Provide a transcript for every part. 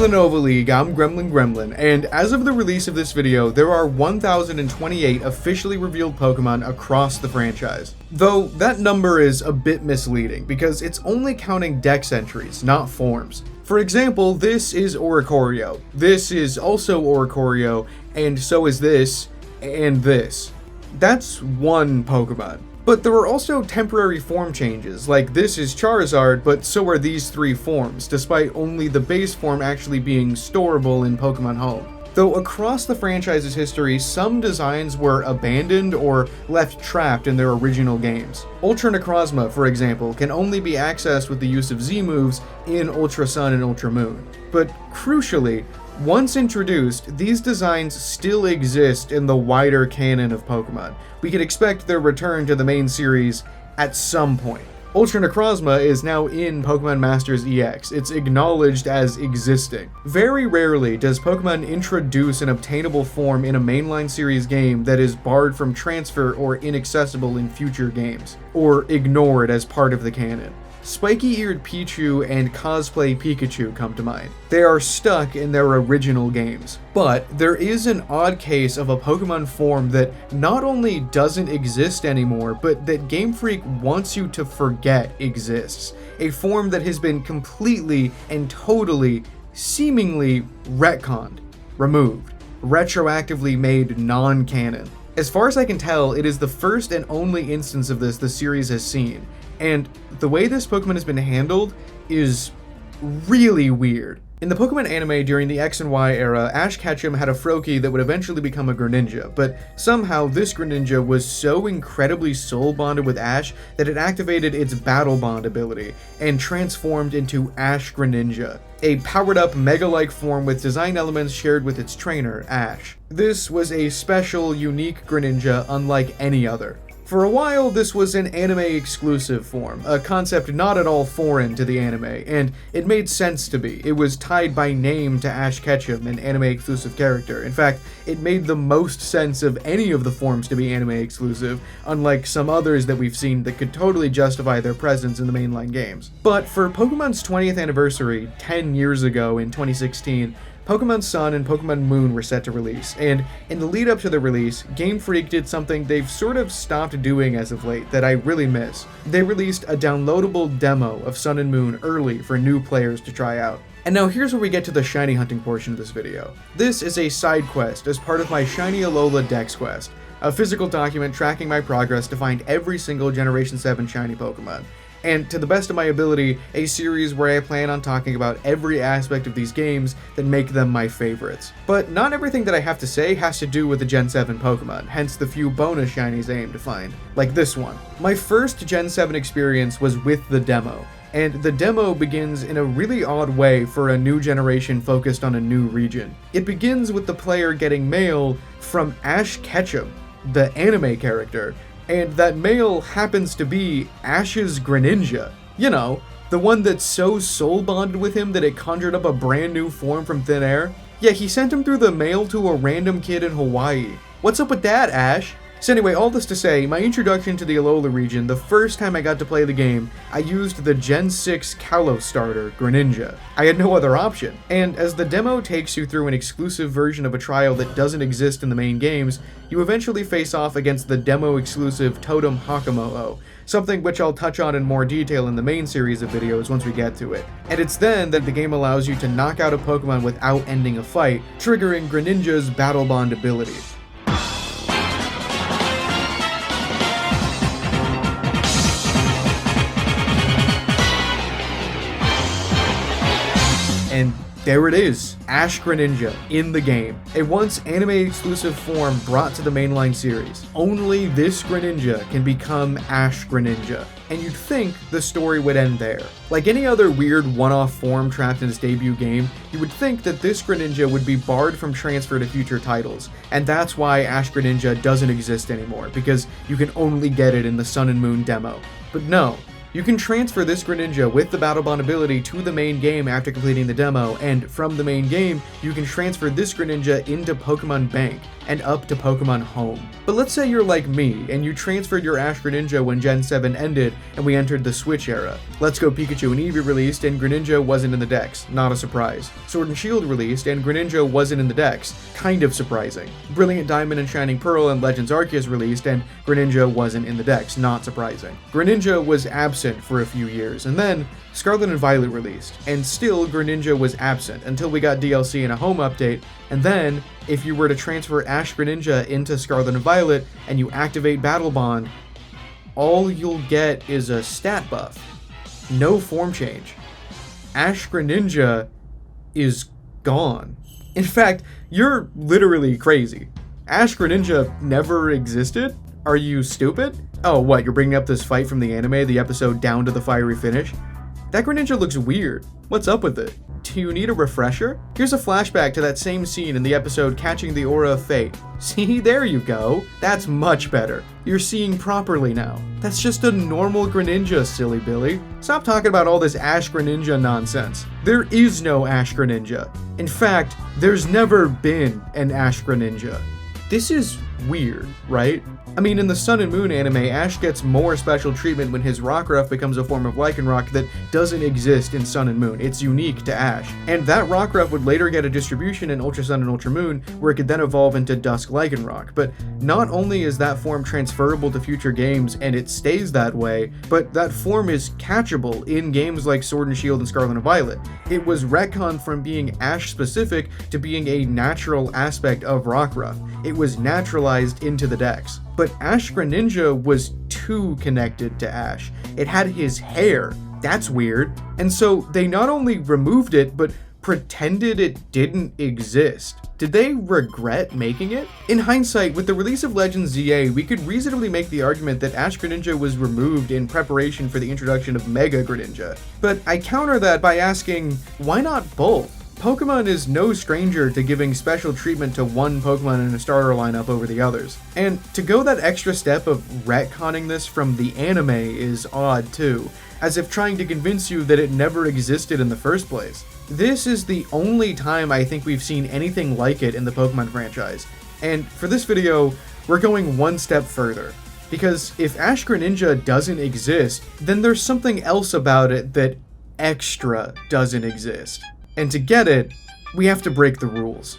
to the Nova League, I'm Gremlin, and as of the release of this video, there are 1,028 officially revealed Pokemon across the franchise. Though, that number is a bit misleading, because it's only counting Dex entries, not forms. For example, this is Oricorio, this is also Oricorio, and so is this, and this. That's one Pokemon. But there are also temporary form changes, like this is Charizard, but so are these three forms, despite only the base form actually being storable in Pokemon Home. Though across the franchise's history, some designs were abandoned or left trapped in their original games. Ultra Necrozma, for example, can only be accessed with the use of Z moves in Ultra Sun and Ultra Moon. But crucially, once introduced, these designs still exist in the wider canon of Pokemon. We can expect their return to the main series at some point. Ultra Necrozma is now in Pokemon Masters EX. It's acknowledged as existing. Very rarely does Pokemon introduce an obtainable form in a mainline series game that is barred from transfer or inaccessible in future games, or ignored as part of the canon. Spiky-eared Pichu and Cosplay Pikachu come to mind. They are stuck in their original games. But there is an odd case of a Pokemon form that not only doesn't exist anymore, but that Game Freak wants you to forget exists. A form that has been completely and totally, seemingly retconned, removed, retroactively made non-canon. As far as I can tell, it is the first and only instance of this the series has seen. And the way this Pokemon has been handled is really weird. In the Pokemon anime during the X and Y era, Ash Ketchum had a Froakie that would eventually become a Greninja, but somehow this Greninja was so incredibly soul bonded with Ash that it activated its Battle Bond ability and transformed into Ash Greninja, a powered-up Mega-like form with design elements shared with its trainer, Ash. This was a special, unique Greninja unlike any other. For a while, this was an anime-exclusive form, a concept not at all foreign to the anime, and it made sense to be. It was tied by name to Ash Ketchum, an anime-exclusive character. In fact, it made the most sense of any of the forms to be anime-exclusive, unlike some others that we've seen that could totally justify their presence in the mainline games. But for Pokemon's 20th anniversary, 10 years ago in 2016, Pokemon Sun and Pokemon Moon were set to release, and in the lead up to the release, Game Freak did something they've sort of stopped doing as of late that I really miss. They released a downloadable demo of Sun and Moon early for new players to try out. And now here's where we get to the shiny hunting portion of this video. This is a side quest as part of my Shiny Alola Dex quest, a physical document tracking my progress to find every single Generation 7 shiny Pokemon. And to the best of my ability, a series where I plan on talking about every aspect of these games that make them my favorites. But not everything that I have to say has to do with the Gen 7 Pokemon, hence the few bonus shinies I aim to find, like this one. My first Gen 7 experience was with the demo, and the demo begins in a really odd way for a new generation focused on a new region. It begins with the player getting mail from Ash Ketchum, the anime character, and that mail happens to be Ash's Greninja. You know, the one that's so soul bonded with him that it conjured up a brand new form from thin air. Yeah, he sent him through the mail to a random kid in Hawaii. What's up with that, Ash? So anyway, all this to say, my introduction to the Alola region, the first time I got to play the game, I used the Gen 6 Kalos starter, Greninja. I had no other option. And as the demo takes you through an exclusive version of a trial that doesn't exist in the main games, you eventually face off against the demo-exclusive Totem Hakamo'o, something which I'll touch on in more detail in the main series of videos once we get to it. And it's then that the game allows you to knock out a Pokemon without ending a fight, triggering Greninja's Battle Bond ability. And there it is, Ash Greninja in the game. A once anime-exclusive form brought to the mainline series. Only this Greninja can become Ash Greninja. And you'd think the story would end there. Like any other weird one-off form trapped in its debut game, you would think that this Greninja would be barred from transfer to future titles. And that's why Ash Greninja doesn't exist anymore, because you can only get it in the Sun and Moon demo. But no. You can transfer this Greninja with the Battle Bond ability to the main game after completing the demo, and from the main game, you can transfer this Greninja into Pokemon Bank, and up to Pokemon Home. But let's say you're like me, and you transferred your Ash Greninja when Gen 7 ended and we entered the Switch era. Let's Go Pikachu and Eevee released and Greninja wasn't in the dex, not a surprise. Sword and Shield released and Greninja wasn't in the dex, kind of surprising. Brilliant Diamond and Shining Pearl and Legends Arceus released and Greninja wasn't in the dex, not surprising. Greninja was absent for a few years, and then Scarlet and Violet released, and still Greninja was absent until we got DLC and a home update, and then if you were to transfer Ash Greninja into Scarlet and Violet and you activate Battle Bond, all you'll get is a stat buff. No form change. Ash Greninja is gone. In fact, you're literally crazy. Ash Greninja never existed? Are you stupid? Oh, what, you're bringing up this fight from the anime, the episode Down to the Fiery Finish? That Greninja looks weird. What's up with it? Do you need a refresher? Here's a flashback to that same scene in the episode Catching the Aura of Fate. See, there you go. That's much better. You're seeing properly now. That's just a normal Greninja, silly Billy. Stop talking about all this Ash Greninja nonsense. There is no Ash Greninja. In fact, there's never been an Ash Greninja. This is weird, right? I mean, in the Sun and Moon anime, Ash gets more special treatment when his Rockruff becomes a form of Lycanroc that doesn't exist in Sun and Moon. It's unique to Ash. And that Rockruff would later get a distribution in Ultra Sun and Ultra Moon, where it could then evolve into Dusk Lycanroc. But not only is that form transferable to future games, and it stays that way, but that form is catchable in games like Sword and Shield and Scarlet and Violet. It was retconned from being Ash-specific to being a natural aspect of Rockruff. It was naturalized into the dex. But Ash Greninja was too connected to Ash. It had his hair. That's weird. And so they not only removed it, but pretended it didn't exist. Did they regret making it? In hindsight, with the release of Legends ZA, we could reasonably make the argument that Ash Greninja was removed in preparation for the introduction of Mega Greninja. But I counter that by asking, why not both? Pokemon is no stranger to giving special treatment to one Pokemon in a starter lineup over the others. And to go that extra step of retconning this from the anime is odd too, as if trying to convince you that it never existed in the first place. This is the only time I think we've seen anything like it in the Pokemon franchise. And for this video, we're going one step further. Because if Ash Greninja doesn't exist, then there's something else about it that extra doesn't exist. And to get it, we have to break the rules.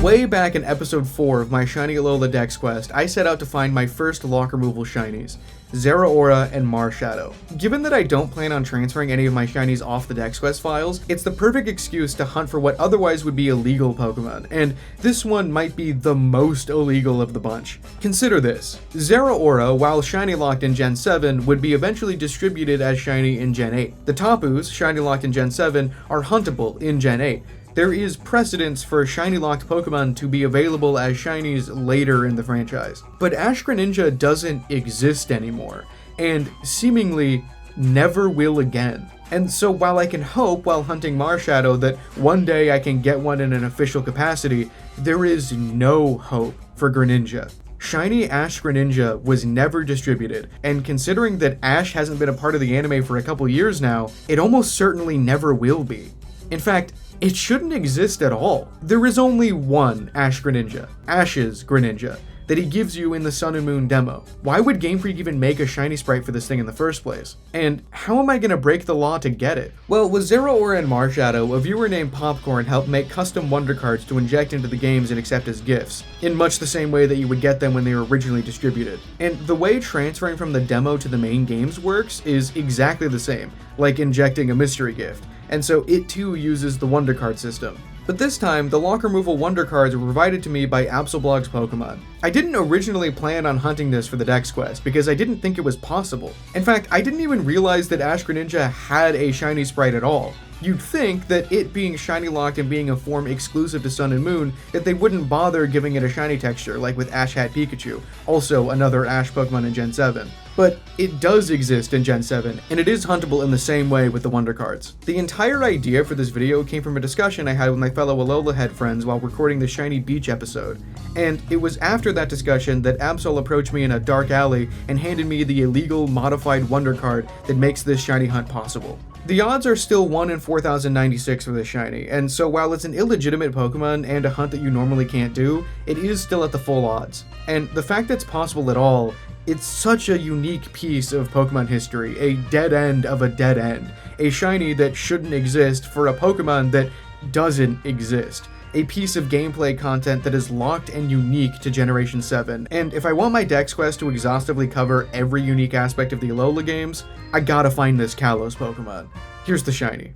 Way back in episode 4 of my Shiny Alola Dex Quest, I set out to find my first lock removal shinies, Zeraora and Marshadow. Given that I don't plan on transferring any of my shinies off the Dex Quest files, it's the perfect excuse to hunt for what otherwise would be illegal Pokemon, and this one might be the most illegal of the bunch. Consider this. Zeraora, while shiny locked in Gen 7, would be eventually distributed as shiny in Gen 8. The Tapus, shiny locked in Gen 7, are huntable in Gen 8. There is precedence for shiny locked Pokemon to be available as shinies later in the franchise. But Ash Greninja doesn't exist anymore, and seemingly never will again. And so while I can hope while hunting Marshadow that one day I can get one in an official capacity, there is no hope for Greninja. Shiny Ash Greninja was never distributed, and considering that Ash hasn't been a part of the anime for a couple years now, it almost certainly never will be. In fact, it shouldn't exist at all. There is only one Ash Greninja, Ash's Greninja, that he gives you in the Sun and Moon demo. Why would Game Freak even make a shiny sprite for this thing in the first place? And how am I gonna break the law to get it? Well, with Zeraora and Marshadow, a viewer named Popcorn helped make custom wonder cards to inject into the games and accept as gifts, in much the same way that you would get them when they were originally distributed. And the way transferring from the demo to the main games works is exactly the same, like injecting a mystery gift. And so it too uses the Wonder Card system. But this time, the lock removal Wonder Cards were provided to me by Absolblog's Pokemon. I didn't originally plan on hunting this for the Dex Quest, because I didn't think it was possible. In fact, I didn't even realize that Ash Greninja had a shiny sprite at all. You'd think that it being shiny locked and being a form exclusive to Sun and Moon, that they wouldn't bother giving it a shiny texture, like with Ash Hat Pikachu, also another Ash Pokemon in Gen 7. But it does exist in Gen 7, and it is huntable in the same way with the Wonder Cards. The entire idea for this video came from a discussion I had with my fellow Alola head friends while recording the Shiny Beach episode, and it was after that discussion that Absol approached me in a dark alley and handed me the illegal modified Wonder Card that makes this shiny hunt possible. The odds are still 1 in 4,096 for this shiny, and so while it's an illegitimate Pokemon and a hunt that you normally can't do, it is still at the full odds. And the fact that it's possible at all, it's such a unique piece of Pokemon history, a dead end of a dead end, a shiny that shouldn't exist for a Pokemon that doesn't exist. A piece of gameplay content that is locked and unique to Generation 7. And if I want my Dex Quest to exhaustively cover every unique aspect of the Alola games, I gotta find this Kalos Pokemon. Here's the shiny.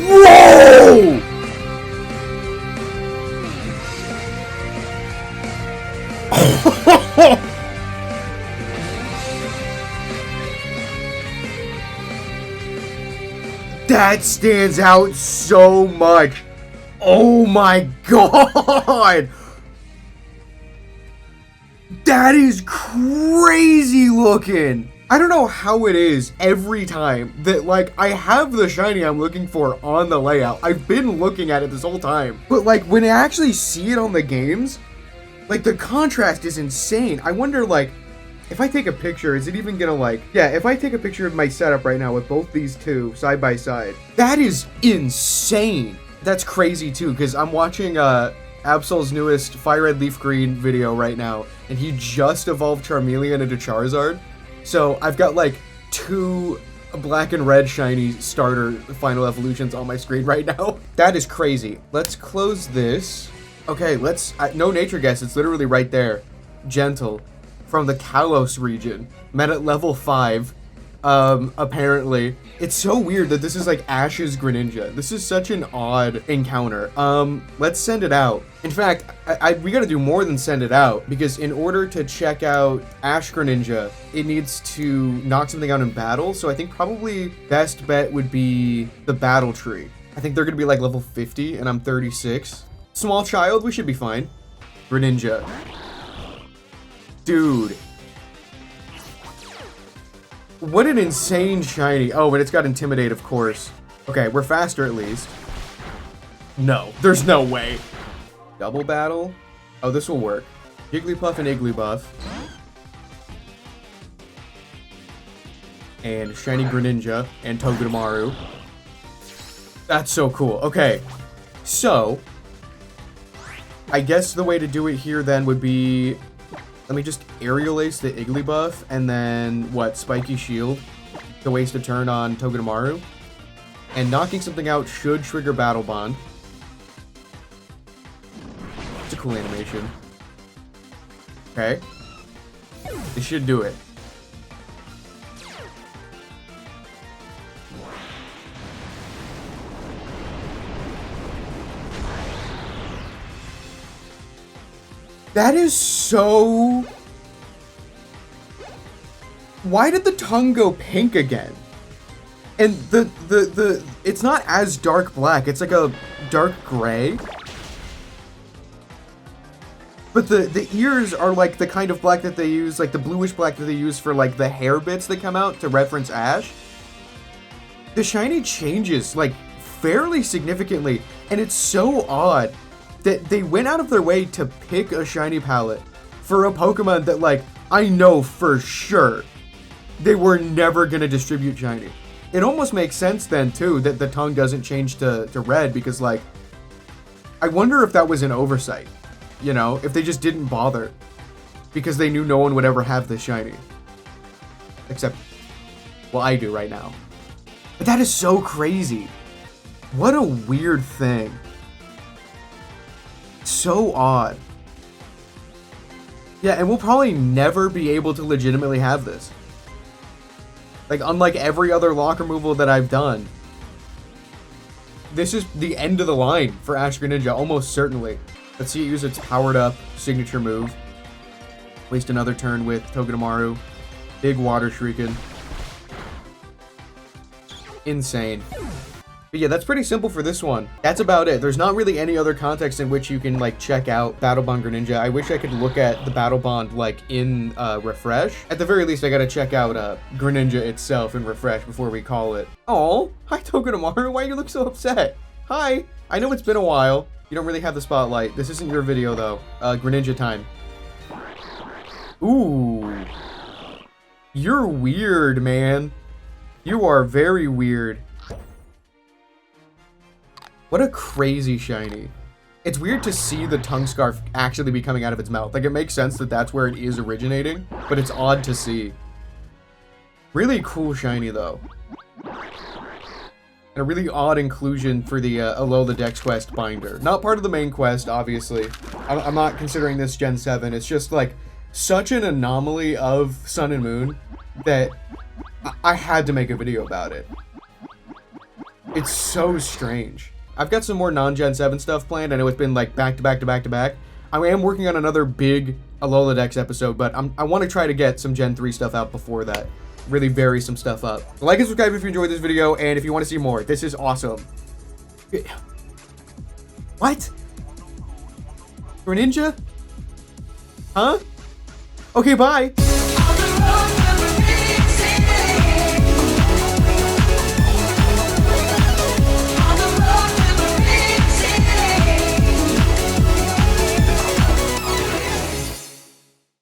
Whoa! That stands out so much. Oh my god! That is crazy looking. I don't know how it is every time that, like, I have the shiny I'm looking for on the layout. I've been looking at it this whole time. But, like, when I actually see it on the games, like, the contrast is insane. I wonder, like, if I take a picture, is it even gonna, like... Yeah, if I take a picture of my setup right now with both these two side by side, that is insane. That's crazy, too, because I'm watching, Absol's newest Fire Red Leaf Green video right now, and he just evolved Charmeleon into Charizard. So I've got like 2 black and red shiny starter final evolutions on my screen right now. That is crazy. Let's close this. Okay, no nature guess, it's literally right there. Gentle, from the Kalos region, met at level 5. Apparently. It's so weird that this is like Ash's Greninja. This is such an odd encounter. Let's send it out. In fact, we gotta do more than send it out, because in order to check out Ash Greninja, it needs to knock something out in battle, so I think probably best bet would be the battle tree. I think they're gonna be like level 50, and I'm 36. Small child, we should be fine. Greninja. Dude. What an insane shiny. Oh, but it's got Intimidate, of course. Okay, we're faster at least. No, there's no way. Double battle? Oh, this will work. Jigglypuff and Igglybuff. And shiny Greninja and Togedemaru. That's so cool. Okay, so I guess the way to do it here then would be... Let me just Aerial Ace the Igglybuff, and then, what, Spiky Shield to waste a turn on Togedemaru. And knocking something out should trigger Battle Bond. It's a cool animation. Okay. This should do it. That is so... Why did the tongue go pink again? And it's not as dark black, it's like a dark gray. But the ears are like the kind of black that they use, like the bluish black that they use for like the hair bits that come out to reference Ash. The shiny changes like fairly significantly, and it's so odd that they went out of their way to pick a shiny palette for a Pokemon that, like, I know for sure they were never gonna distribute shiny. It almost makes sense then, too, that the tongue doesn't change to red, because, like, I wonder if that was an oversight, you know? If they just didn't bother because they knew no one would ever have this shiny. Except, well, I do right now. But that is so crazy. What a weird thing. So odd. Yeah, and we'll probably never be able to legitimately have this. Like, unlike every other lock removal that I've done, this is the end of the line for Ash Greninja, almost certainly. Let's see it use its powered up signature move. Waste another turn with Togedemaru. Big water shrieking. Insane. But yeah, that's pretty simple for this one. That's about it. There's not really any other context in which you can, like, check out Battle Bond Greninja. I wish I could look at the Battle Bond, like, in Refresh. At the very least, I gotta check out Greninja itself in Refresh before we call it. Oh, hi Togedemaru. Why do you look so upset? Hi. I know it's been a while. You don't really have the spotlight. This isn't your video, though. Greninja time. Ooh. You're weird, man. You are very weird. What a crazy shiny. It's weird to see the tongue scarf actually be coming out of its mouth. Like, it makes sense that that's where it is originating, but it's odd to see. Really cool shiny, though. And a really odd inclusion for the Alola Dex Quest binder. Not part of the main quest, obviously. I'm not considering this Gen 7. It's just, like, such an anomaly of Sun and Moon that I had to make a video about it. It's so strange. I've got some more non-Gen 7 stuff planned. I know it's been like back to back to back to back. I am working on another big Alola Dex episode, but I want to try to get some Gen 3 stuff out before that. Really vary some stuff up. Like and subscribe if you enjoyed this video, and if you want to see more. This is awesome. What? Greninja? Huh? Okay, bye.